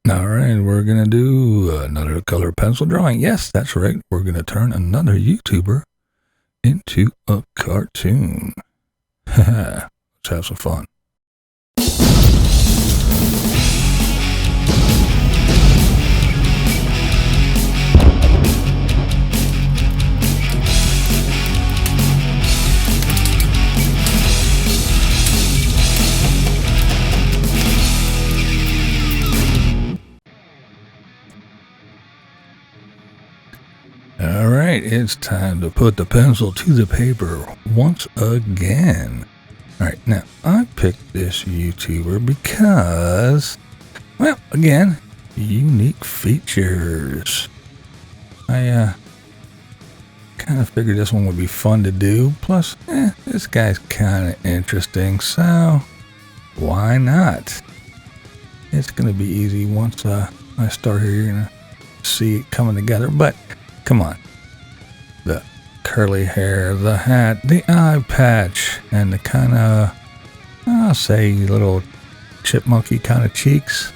All right, we're going to do another color pencil drawing. Yes, that's right. We're going to turn another YouTuber into a cartoon. Let's have some fun. All right, it's time to put the pencil to the paper once again. All right, now I picked this YouTuber because, well, again, unique features. I kind of figured this one would be fun to do. Plus, this guy's kind of interesting, so why not? It's going to be easy once I start here. You're going to see it coming together, but come on. The curly hair, the hat, the eye patch, and the kind of, I'll say, little chipmunky kind of cheeks.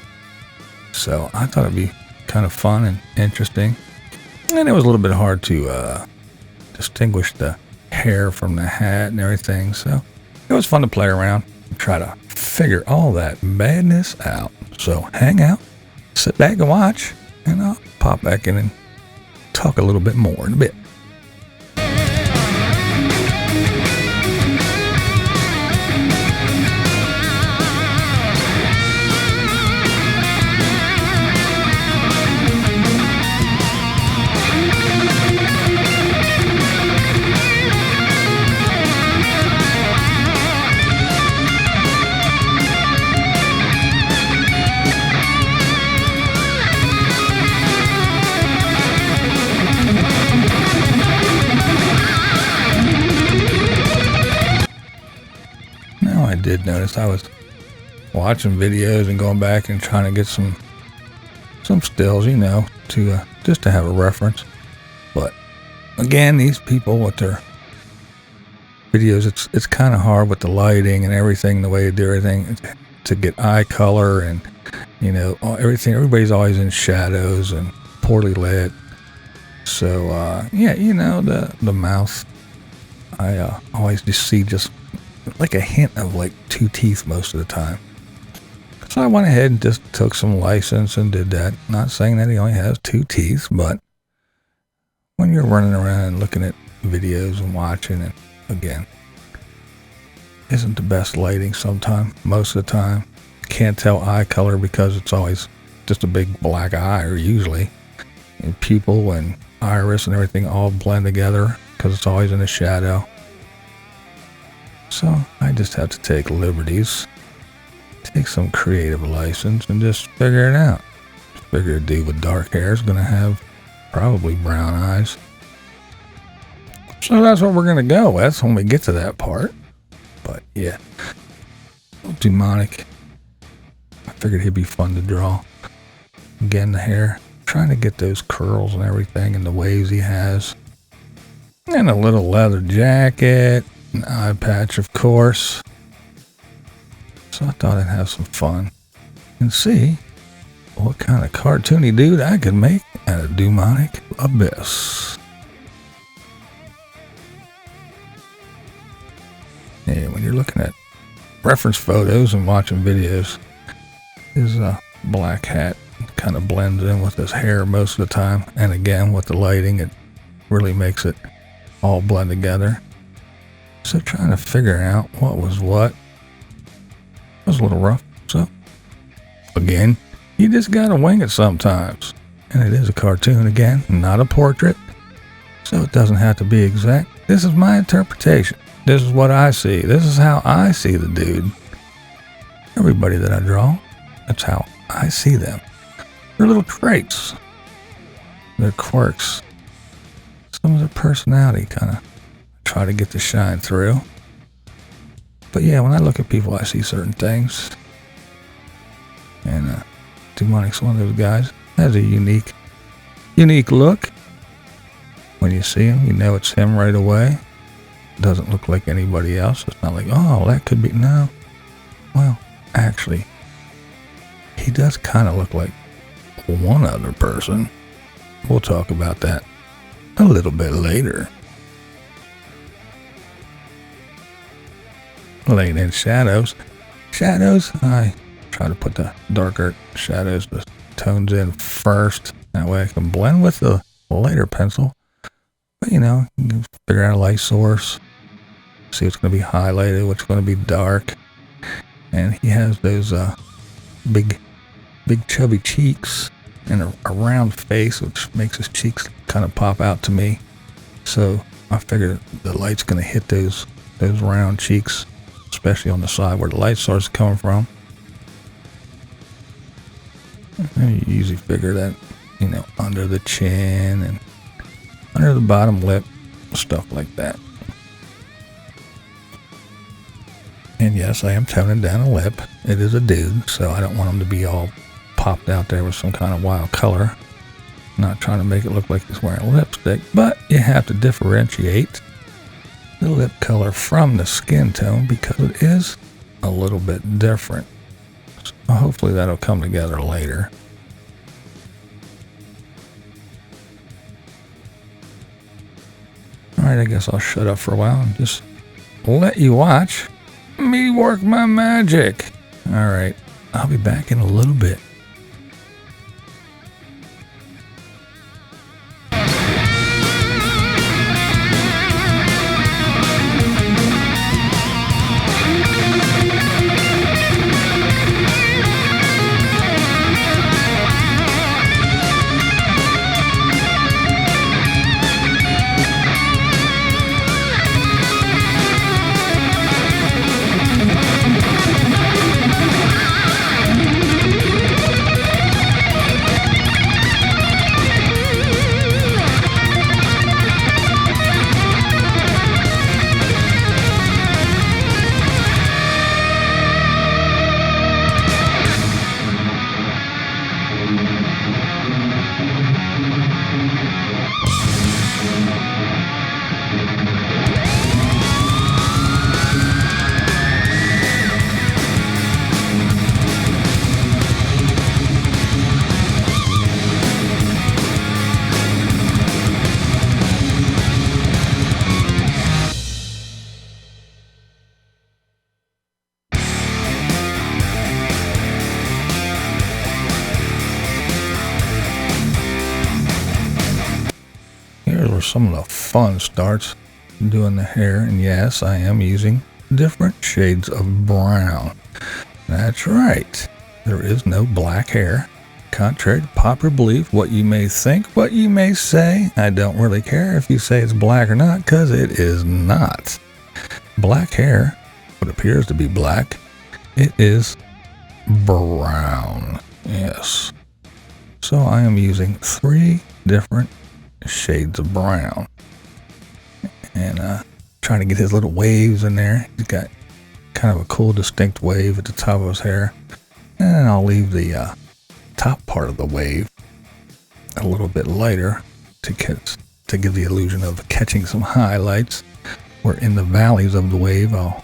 So I thought it'd be kind of fun and interesting. And it was a little bit hard to distinguish the hair from the hat and everything. So it was fun to play around and try to figure all that madness out. So hang out, sit back and watch, and I'll pop back in and talk a little bit more in a bit. I did notice I was watching videos and going back and trying to get some stills, to just to have a reference. But again, these people with their videos, it's kind of hard with the lighting and everything, the way they do everything to get eye color and everything. Everybody's always in shadows and poorly lit. So the mouth, I always just see like a hint of like two teeth most of the time. So I went ahead and just took some license and did that. Not saying that he only has two teeth, but when you're running around and looking at videos and watching it, again, isn't the best lighting sometimes. Most of the time, can't tell eye color because it's always just a big black eye, or usually. And pupil and iris and everything all blend together because it's always in the shadow. So I just have to take liberties, take some creative license, and just figure it out. Figure a dude with dark hair is going to have probably brown eyes. So that's what we're going to go with when we get to that part. But yeah, Dewmonic, I figured he'd be fun to draw. Again, the hair, trying to get those curls and everything and the waves he has. And a little leather jacket. An eye patch, of course. So I thought I'd have some fun and see what kind of cartoony dude I could make out of Dewmonic Abyss. Yeah, when you're looking at reference photos and watching videos, his black hat kind of blends in with his hair most of the time. And again, with the lighting, it really makes it all blend together. So trying to figure out what was what was a little rough. So again, you just gotta wing it sometimes. And it is a cartoon again, not a portrait. So it doesn't have to be exact. This is my interpretation. This is what I see. This is how I see the dude. Everybody that I draw, that's how I see them. Their little traits, their quirks, some of their personality kind of try to get to shine through. But yeah, when I look at people, I see certain things. And Dewmonic's one of those guys. Has a unique look. When you see him, you know it's him right away. Doesn't look like anybody else. It's not like, oh, that could be. No. Well, actually, he does kind of look like one other person. We'll talk about that a little bit later. Laying in shadows. I try to put the darker shadows, the tones in first. That way I can blend with the lighter pencil. But you can figure out a light source. See what's going to be highlighted, what's going to be dark. And he has those big chubby cheeks and a round face, which makes his cheeks kind of pop out to me. So I figured the light's going to hit those round cheeks, especially on the side where the light source is coming from. And you usually figure that, under the chin and under the bottom lip, stuff like that. And yes, I am toning down a lip. It is a dude, so I don't want him to be all popped out there with some kind of wild color. Not trying to make it look like he's wearing lipstick, but you have to differentiate the lip color from the skin tone because it is a little bit different. So hopefully that'll come together later. Alright, I guess I'll shut up for a while and just let you watch me work my magic. Alright, I'll be back in a little bit. Some of the fun starts doing the hair, and yes, I am using different shades of brown. That's right, there is no black hair. Contrary to popular belief, what you may think, what you may say, I don't really care if you say it's black or not, because it is not. Black hair, what appears to be black, it is brown. Yes. So I am using 3 different shades of brown and trying to get his little waves in there. He's got kind of a cool distinct wave at the top of his hair, and I'll leave the top part of the wave a little bit lighter to give the illusion of catching some highlights, where in the valleys of the wave I'll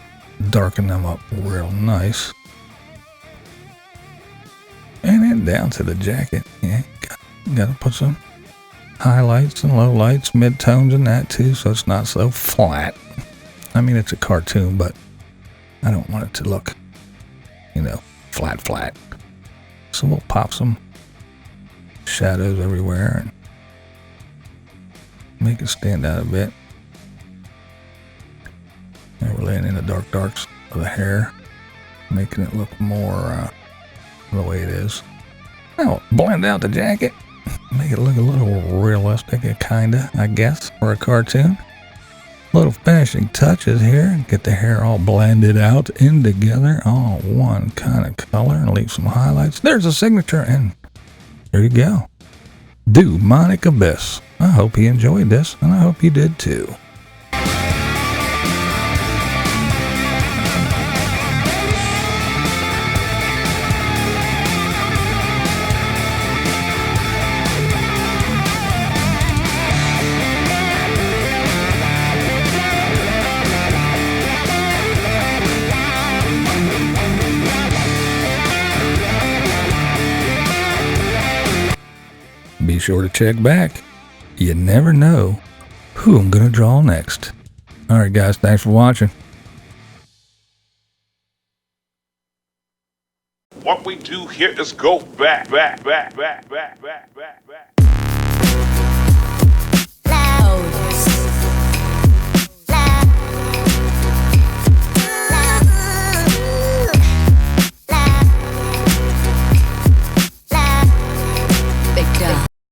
darken them up real nice. And then down to the jacket, gotta put some highlights and lowlights, midtones and that too, so it's not so flat. I mean, it's a cartoon, but I don't want it to look, flat. So we'll pop some shadows everywhere and make it stand out a bit. And we're laying in the darks of the hair, making it look more the way it is. Now, blend out the jacket. Make it look a little realistic, kinda, I guess, for a cartoon. Little finishing touches here. Get the hair all blended out in together, all one kind of color, and leave some highlights. There's a signature, and there you go. Dewmonic Abyss. I hope you enjoyed this, and I hope you did too. be sure to check back. You never know who I'm going to draw next. All right, guys, thanks for watching. What we do here is go back.